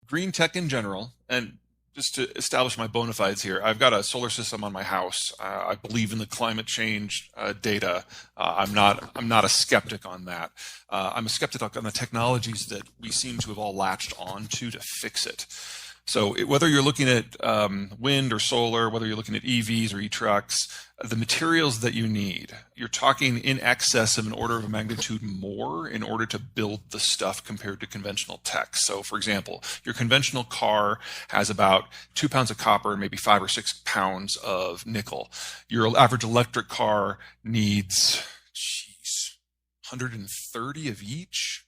Green tech in general, and just to establish my bona fides here, I've got a solar system on my house. I believe in the climate change data. I'm not a skeptic on that. I'm a skeptic on the technologies that we seem to have all latched onto to fix it. So whether you're looking at wind or solar, whether you're looking at EVs or e-trucks, the materials that you need, you're talking in excess of an order of magnitude more in order to build the stuff compared to conventional tech. So for example, your conventional car has about 2 pounds of copper and maybe 5 or 6 pounds of nickel. Your average electric car needs, 130 of each.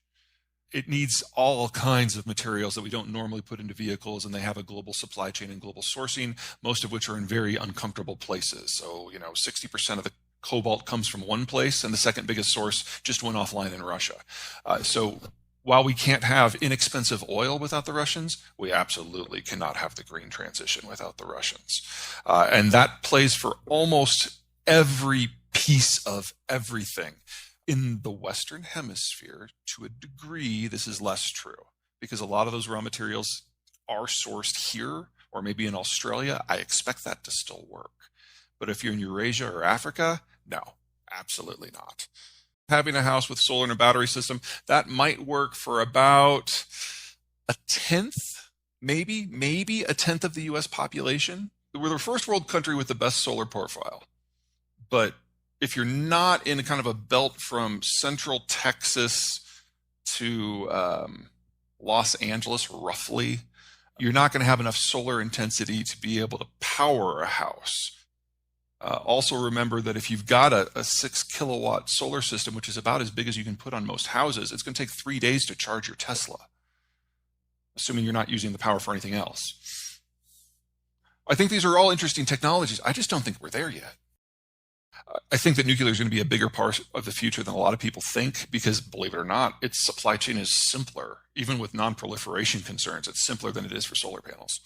It needs all kinds of materials that we don't normally put into vehicles, and they have a global supply chain and global sourcing, most of which are in very uncomfortable places. So, 60% of the cobalt comes from one place, and the second biggest source just went offline in Russia. So while we can't have inexpensive oil without the Russians, we absolutely cannot have the green transition without the Russians. And that plays for almost every piece of everything. In the Western Hemisphere, to a degree, this is less true because a lot of those raw materials are sourced here or maybe in Australia. I expect that to still work. But if you're in Eurasia or Africa, no, absolutely not. Having a house with solar and a battery system, that might work for about a tenth, maybe a tenth of the US population. We're the first world country with the best solar profile. But if you're not in a kind of a belt from central Texas to Los Angeles, roughly, you're not going to have enough solar intensity to be able to power a house. Also remember that if you've got a 6 kilowatt solar system, which is about as big as you can put on most houses, it's going to take 3 days to charge your Tesla, assuming you're not using the power for anything else. I think these are all interesting technologies. I just don't think we're there yet. I think that nuclear is going to be a bigger part of the future than a lot of people think because, believe it or not, its supply chain is simpler. Even with non-proliferation concerns, it's simpler than it is for solar panels.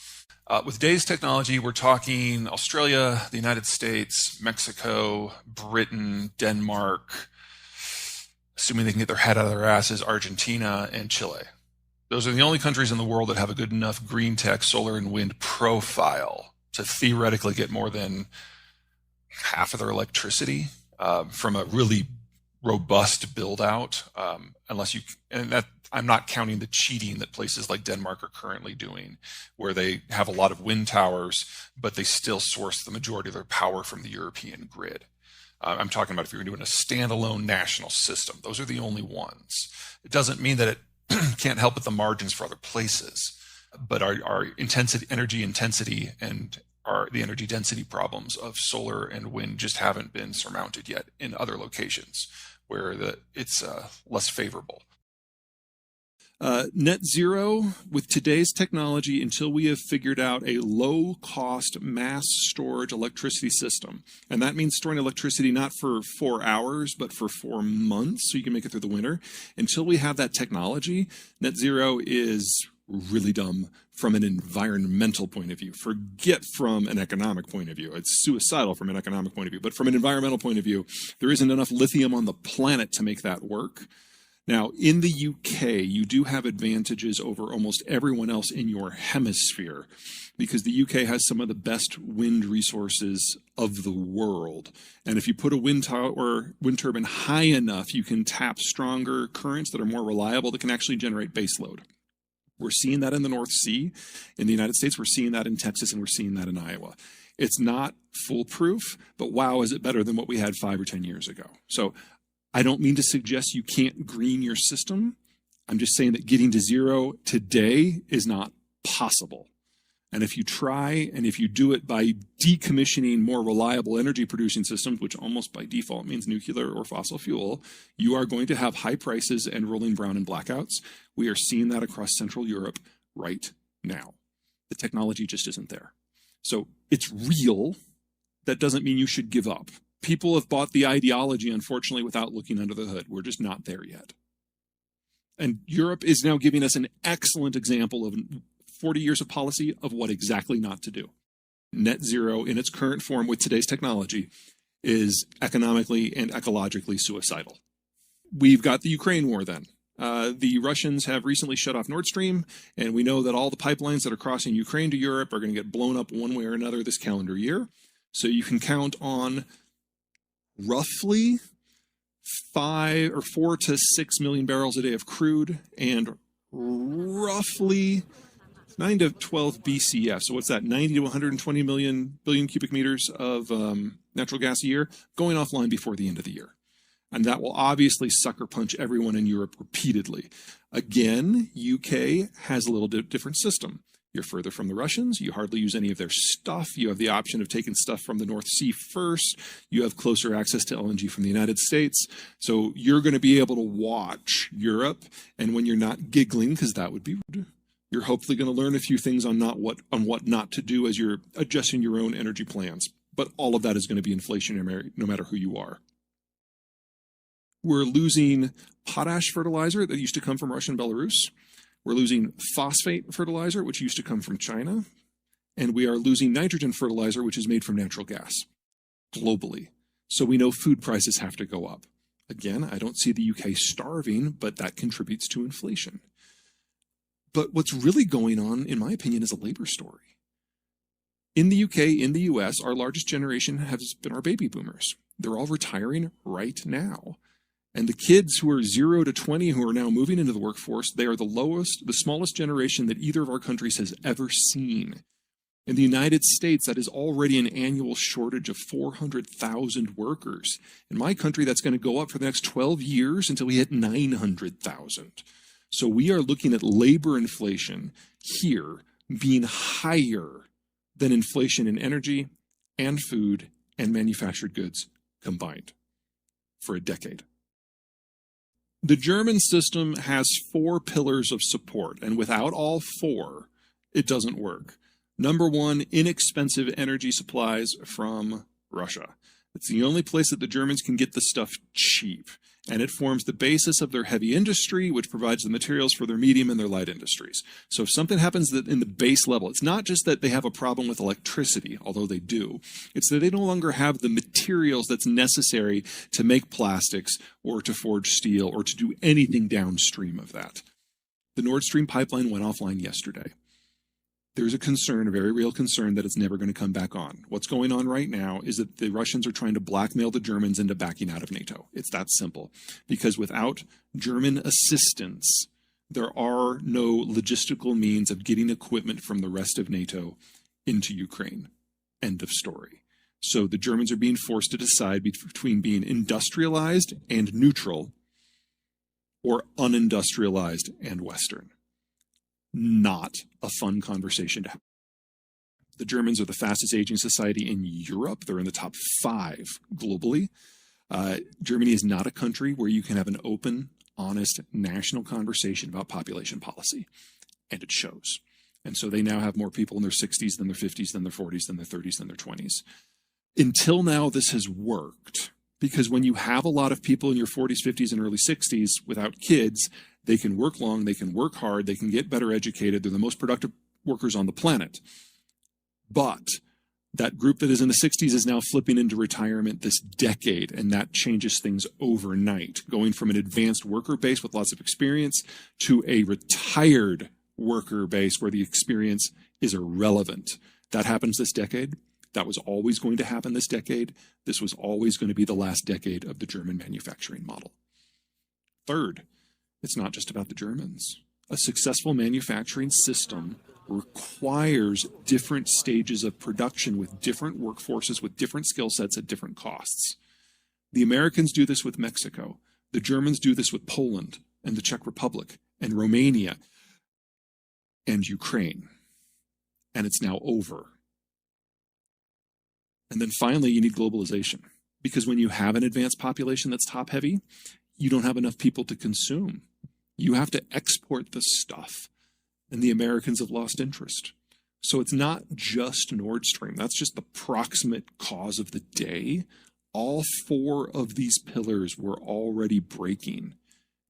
With today's technology, we're talking Australia, the United States, Mexico, Britain, Denmark, assuming they can get their head out of their asses, Argentina, and Chile. Those are the only countries in the world that have a good enough green tech, solar, and wind profile to theoretically get more than half of their electricity from a really robust build out, I'm not counting the cheating that places like Denmark are currently doing, where they have a lot of wind towers, but they still source the majority of their power from the European grid. I'm talking about if you're doing a standalone national system, those are the only ones. It doesn't mean that it can't help at the margins for other places, but our energy intensity and the energy density problems of solar and wind just haven't been surmounted yet in other locations where it's less favorable. Net zero with today's technology, until we have figured out a low-cost mass storage electricity system. And that means storing electricity not for 4 hours, but for 4 months, so you can make it through the winter. Until we have that technology, net zero is really dumb from an environmental point of view. Forget from an economic point of view. It's suicidal from an economic point of view. But from an environmental point of view, there isn't enough lithium on the planet to make that work. Now, in the UK, you do have advantages over almost everyone else in your hemisphere because the UK has some of the best wind resources of the world. And if you put a wind turbine high enough, you can tap stronger currents that are more reliable that can actually generate baseload. We're seeing that in the North Sea. In the United States, we're seeing that in Texas, and we're seeing that in Iowa. It's not foolproof, but wow, is it better than what we had 5 or 10 years ago. So I don't mean to suggest you can't green your system. I'm just saying that getting to zero today is not possible. And if you try, and if you do it by decommissioning more reliable energy producing systems, which almost by default means nuclear or fossil fuel, you are going to have high prices and rolling brown and blackouts. We are seeing that across Central Europe right now. The technology just isn't there. So it's real. That doesn't mean you should give up. People have bought the ideology, unfortunately, without looking under the hood. We're just not there yet. And Europe is now giving us an excellent example of 40 years of policy of what exactly not to do. Net zero in its current form with today's technology is economically and ecologically suicidal. We've got the Ukraine war then. The Russians have recently shut off Nord Stream, and we know that all the pipelines that are crossing Ukraine to Europe are going to get blown up one way or another this calendar year. So you can count on roughly 4 to 6 million barrels a day of crude and roughly 9 to 12 BCF. So what's that? 90 to 120 billion cubic meters of natural gas a year going offline before the end of the year. And that will obviously sucker punch everyone in Europe repeatedly. Again, UK has a little different system. You're further from the Russians. You hardly use any of their stuff. You have the option of taking stuff from the North Sea first. You have closer access to LNG from the United States. So you're going to be able to watch Europe. And when you're not giggling, because that would be rude, you're hopefully going to learn a few things on what not to do as you're adjusting your own energy plans. But all of that is going to be inflationary no matter who you are. We're losing potash fertilizer that used to come from Russia and Belarus. We're losing phosphate fertilizer, which used to come from China. And we are losing nitrogen fertilizer, which is made from natural gas globally. So we know food prices have to go up. Again, I don't see the UK starving, but that contributes to inflation. But what's really going on, in my opinion, is a labor story. In the UK, in the US, our largest generation has been our baby boomers. They're all retiring right now. And the kids who are 0 to 20 who are now moving into the workforce, they are the smallest generation that either of our countries has ever seen. In the United States, that is already an annual shortage of 400,000 workers. In my country, that's going to go up for the next 12 years until we hit 900,000. So we are looking at labor inflation here being higher than inflation in energy and food and manufactured goods combined for a decade. The German system has 4 pillars of support, and without all 4, it doesn't work. Number 1, inexpensive energy supplies from Russia. It's the only place that the Germans can get the stuff cheap, and it forms the basis of their heavy industry, which provides the materials for their medium and their light industries. So if something happens in the base level, it's not just that they have a problem with electricity, although they do. It's that they no longer have the materials that's necessary to make plastics or to forge steel or to do anything downstream of that. The Nord Stream pipeline went offline yesterday. There's a concern, a very real concern, that it's never going to come back on. What's going on right now is that the Russians are trying to blackmail the Germans into backing out of NATO. It's that simple. Because without German assistance, there are no logistical means of getting equipment from the rest of NATO into Ukraine. End of story. So the Germans are being forced to decide between being industrialized and neutral or unindustrialized and Western. Not a fun conversation to have. The Germans are the fastest aging society in Europe. They're in the top 5 globally. Germany is not a country where you can have an open, honest, national conversation about population policy. And it shows. And so they now have more people in their 60s than their 50s, than their 40s, than their 30s, than their 20s. Until now, this has worked. Because when you have a lot of people in your 40s, 50s, and early 60s without kids, they can work long, they can work hard, they can get better educated. They're the most productive workers on the planet. But that group that is in the 60s is now flipping into retirement this decade, and that changes things overnight, going from an advanced worker base with lots of experience to a retired worker base where the experience is irrelevant. That happens this decade. That was always going to happen this decade. This was always going to be the last decade of the German manufacturing model. Third, it's not just about the Germans. A successful manufacturing system requires different stages of production with different workforces, with different skill sets at different costs. The Americans do this with Mexico. The Germans do this with Poland and the Czech Republic and Romania and Ukraine. And it's now over. And then finally, you need globalization. Because when you have an advanced population that's top-heavy, you don't have enough people to consume. You have to export the stuff. And the Americans have lost interest. So it's not just Nord Stream. That's just the proximate cause of the day. All 4 of these pillars were already breaking.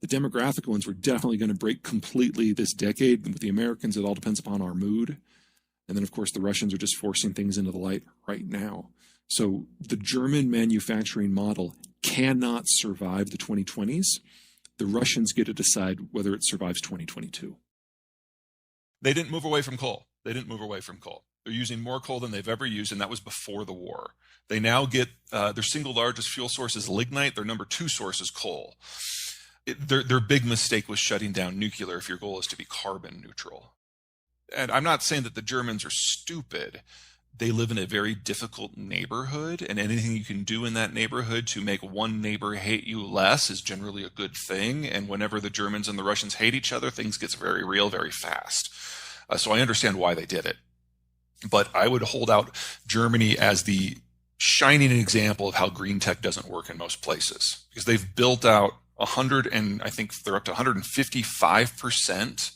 The demographic ones were definitely going to break completely this decade. With the Americans, it all depends upon our mood. And then, of course, the Russians are just forcing things into the light right now. So the German manufacturing model cannot survive the 2020s. The Russians get to decide whether it survives 2022. They didn't move away from coal. They're using more coal than they've ever used, and that was before the war. They now get their single largest fuel source is lignite. Their number 2 source is coal. Their big mistake was shutting down nuclear if your goal is to be carbon neutral. And I'm not saying that the Germans are stupid. They live in a very difficult neighborhood, and anything you can do in that neighborhood to make one neighbor hate you less is generally a good thing. And whenever the Germans and the Russians hate each other, things get very real very fast. So I understand why they did it. But I would hold out Germany as the shining example of how green tech doesn't work in most places, because they've built out 100, and I think they're up to 155%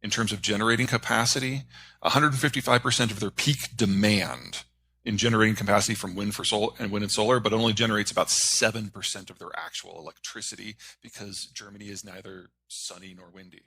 in terms of generating capacity, 155% of their peak demand in generating capacity from wind and solar, but only generates about 7% of their actual electricity because Germany is neither sunny nor windy.